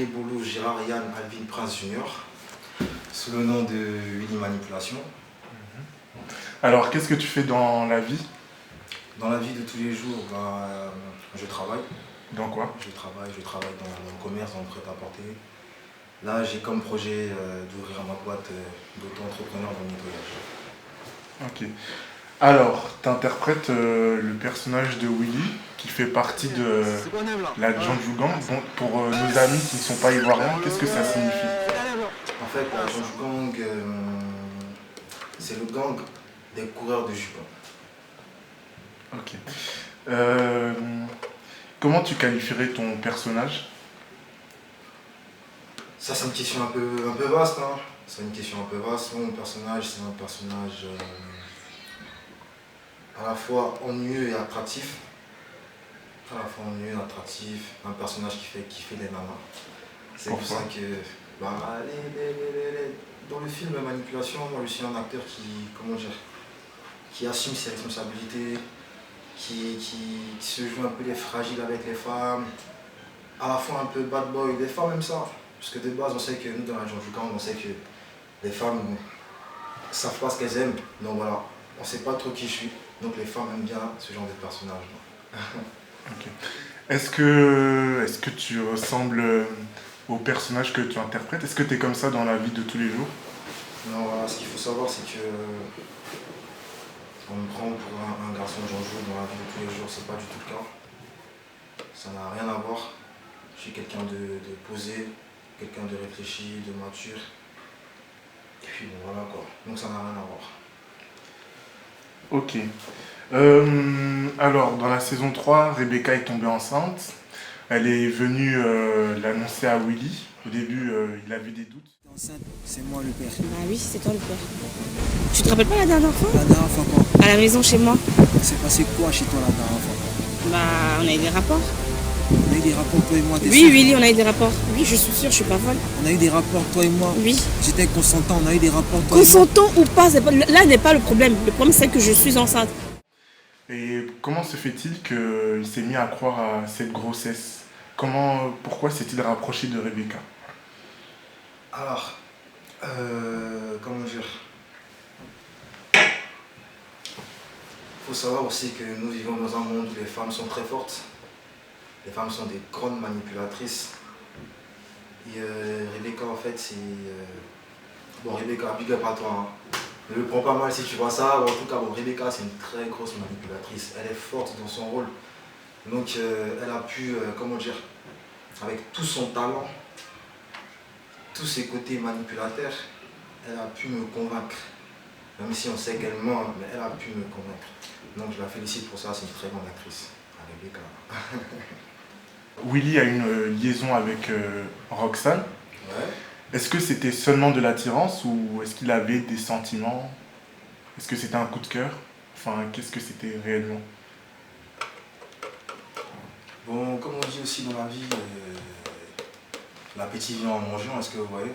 Willy Boulou, Gérard Yann, Alvin Prince Junior, sous le nom de Willy Manipulation. Alors, qu'est-ce que tu fais dans la vie? Dans la vie de tous les jours, je travaille. Dans quoi? Je travaille dans le commerce, dans le prêt-à-porter. Là, j'ai comme projet d'ouvrir ma boîte d'auto-entrepreneur dans le nettoyage. Ok. Alors, tu interprètes le personnage de Willy, qui fait partie de la Jeonju Gang. Bon, pour nos amis qui ne sont pas ivoiriens, qu'est-ce que ça signifie? En fait, la Jeonju Gang, c'est le gang des coureurs de jupons. Ok. Comment tu qualifierais ton personnage? Ça, c'est une question un peu vaste. Hein. C'est une question un peu vaste. Mon personnage, c'est un personnage à la fois ennuyeux et attractif. À la fois ennuyeux et attractif. Un personnage qui fait kiffer les nanas. C'est pour ça que dans le film Manipulation, moi je suis un acteur qui assume ses responsabilités, qui se joue un peu les fragiles avec les femmes, à la fois un peu bad boy. Les femmes aiment ça. Parce que de base, on sait que nous, dans la Jeonju Gang, on sait que les femmes ne savent pas ce qu'elles aiment. Donc voilà, on ne sait pas trop qui je suis. Donc les femmes aiment bien ce genre de personnage. Okay. Est-ce que tu ressembles au personnage que tu interprètes? Est-ce que tu es comme ça dans la vie de tous les jours? Non, voilà, ce qu'il faut savoir, c'est que on me prend pour un garçon Jeonju dans la vie de tous les jours. C'est pas du tout le cas. Ça n'a rien à voir. Je suis quelqu'un de posé, quelqu'un de réfléchi, de mature. Et puis bon, voilà quoi. Donc ça n'a rien à voir. Ok. Alors, dans la saison 3, Rebecca est tombée enceinte. Elle est venue l'annoncer à Willy. Au début, il avait des doutes. Enceinte, c'est moi le père. Bah oui, c'est toi le père. Tu te rappelles pas la dernière fois? La dernière fois quoi? À la maison chez moi. C'est passé quoi chez toi la dernière fois? Bah, on a eu des rapports. On a eu des rapports toi et moi. Oui, Willy, on a eu des rapports. Oui, je suis sûre, je suis pas folle. On a eu des rapports toi et moi. Oui. J'étais consentant, on a eu des rapports toi et moi. Consentant ou pas, là n'est pas le problème. Le problème c'est que je suis enceinte. Et comment se fait-il qu'il s'est mis à croire à cette grossesse? Pourquoi s'est-il rapproché de Rebecca? Alors, comment dire? Il faut savoir aussi que nous vivons dans un monde où les femmes sont très fortes. Les femmes sont des grandes manipulatrices. Et Rebecca, en fait, c'est... Bon, Rebecca, big up à toi. Hein. Ne le prends pas mal si tu vois ça. En tout cas, bon, Rebecca, c'est une très grosse manipulatrice. Elle est forte dans son rôle. Donc, elle a pu, comment dire, avec tout son talent, tous ses côtés manipulateurs, elle a pu me convaincre. Même si on sait qu'elle ment, mais elle a pu me convaincre. Donc, je la félicite pour ça. C'est une très bonne actrice, Rebecca. Willy a une liaison avec Roxane. Ouais. Est-ce que c'était seulement de l'attirance ou est-ce qu'il avait des sentiments? Est-ce que c'était un coup de cœur? Enfin, qu'est-ce que c'était réellement? Bon, comme on dit aussi dans la vie, l'appétit vient en mangeant, est-ce que vous voyez?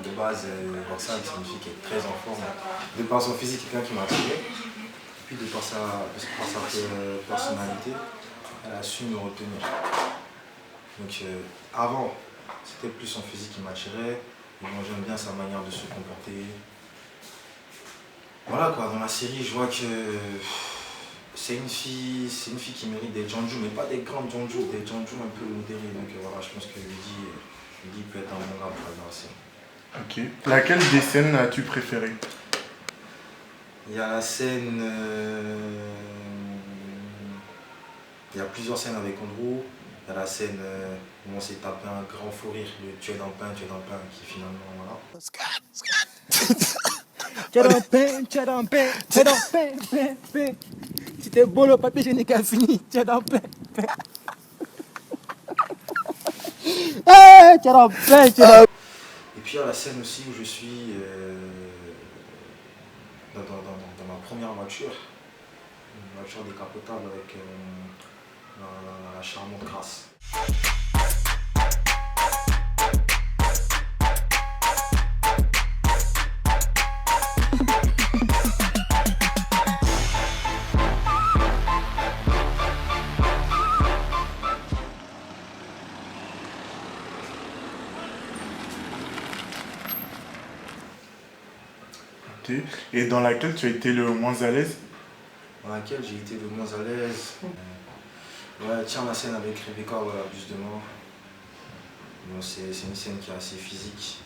De base, Roxane, c'est une fille qui est très en forme. De par son physique, quelqu'un qui m'a attiré. Puis de par sa personnalité, elle a su me retenir. Donc avant, c'était plus son physique qui m'attirait. Et moi j'aime bien sa manière de se comporter. Voilà quoi, dans la série je vois que c'est une fille qui mérite des Jeonju, mais pas des grandes Jeonju, des Jeonju un peu modérés. Donc voilà, je pense que Willy peut être un bon gars pour la série. Ok. Laquelle des scènes as-tu préférée? Il y a la scène... Il y a plusieurs scènes avec Andrew. Il y a la scène où on s'est tapé un grand fou rire, le tu es dans le pain, qui finalement, voilà. Tu es dans le pain. Si t'es beau, le papier génique a fini. Tu es dans le pain. Tu es dans le pain. Et puis il y a la scène aussi où je suis dans ma première voiture, une voiture décapotable avec la charmante Grâce. Ok. Et dans laquelle tu as été le moins à l'aise? Dans laquelle j'ai été le moins à l'aise. Ouais, tiens, la scène avec Rebecca, voilà, Bus de mort. Bon, c'est une scène qui est assez physique.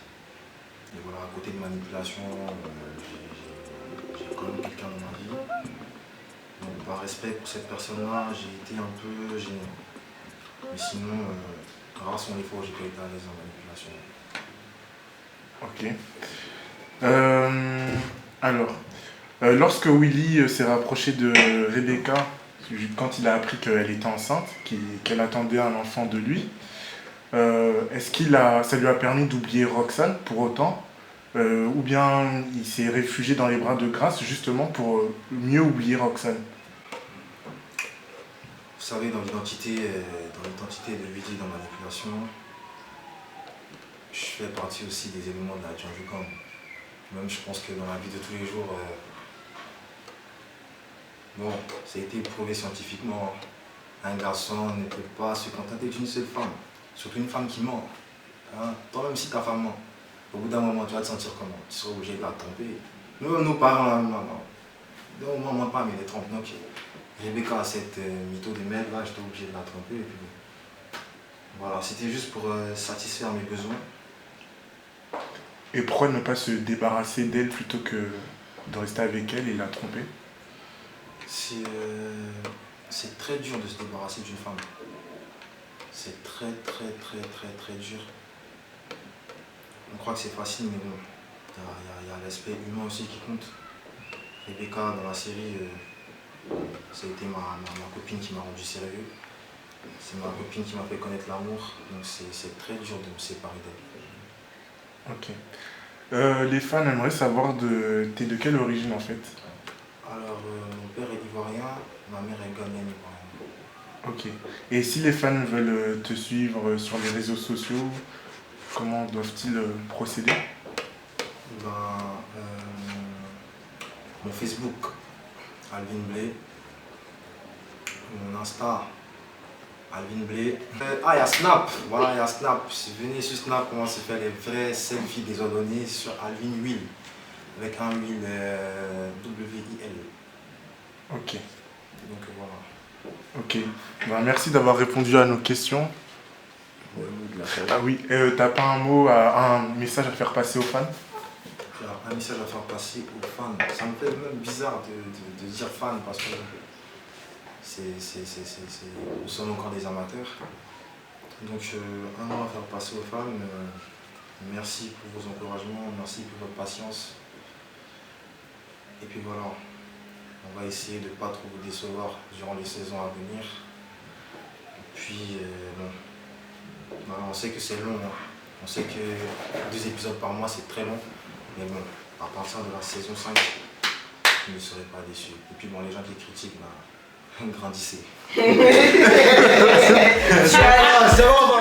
Et voilà, à côté de manipulation, j'ai quand même quelqu'un dans ma vie. Donc, par respect pour cette personne-là, j'ai été un peu gêné. Mais sinon, rares sont les fois où j'ai pas été à l'aise en manipulation. Ok. Alors, lorsque Willy s'est rapproché de Rebecca, quand il a appris qu'elle était enceinte, qu'elle attendait un enfant de lui, est-ce ça lui a permis d'oublier Roxane pour autant, ou bien il s'est réfugié dans les bras de Grace justement pour mieux oublier Roxane? Vous savez, dans l'identité de Willy dans Manipulation, je fais partie aussi des éléments de la Jungle Gang. Même je pense que dans la vie de tous les jours, bon, ça a été prouvé scientifiquement. Un garçon ne peut pas se contenter d'une seule femme, surtout une femme qui ment. Hein? Toi-même si ta femme ment, au bout d'un moment tu vas te sentir comment? Tu seras obligé de la tromper. Nous, nos parents, là, non. Donc moi, moi pas, mais les trompes. Donc Rebecca a cette mytho de merde, là, j'étais obligé de la tromper. Et puis, voilà, c'était juste pour satisfaire mes besoins. Et pourquoi ne pas se débarrasser d'elle plutôt que de rester avec elle et la tromper? C'est très dur de se débarrasser d'une femme. C'est très dur. On croit que c'est facile, mais bon, il y a l'aspect humain aussi qui compte. Rebecca, dans la série, ça a été ma copine qui m'a rendu sérieux. C'est ma copine qui m'a fait connaître l'amour, donc c'est très dur de me séparer d'elle. Ok. Les fans aimeraient savoir t'es de quelle origine en fait? Alors, mon père est ivoirien, ma mère est ghanéenne ivoirienne. Ok. Et si les fans veulent te suivre sur les réseaux sociaux, comment doivent-ils procéder? Mon Facebook, Alvin Blé. Mon Insta, Alvin Blé. Il y a Snap. Voilà, il y a Snap. Venez sur Snap, comment se fait les vrais selfies désordonnés sur Alvin Will. Avec un Will W-I-L. Ok. Donc voilà. Ok. Merci d'avoir répondu à nos questions. Ah oui, t'as pas un message à faire passer aux fans? Alors, un message à faire passer aux fans. Ça me fait même bizarre de dire fan parce que nous sommes encore des amateurs. Donc un mot à faire passer aux fans. Merci pour vos encouragements, merci pour votre patience. Et puis voilà, on va essayer de ne pas trop vous décevoir durant les saisons à venir. Et puis bon, on sait que c'est long, hein. On sait que 2 épisodes par mois c'est très long. Mais bon, à partir de la saison 5, vous ne serez pas déçus. Et puis bon, les gens qui critiquent, grandissez. C'est bon,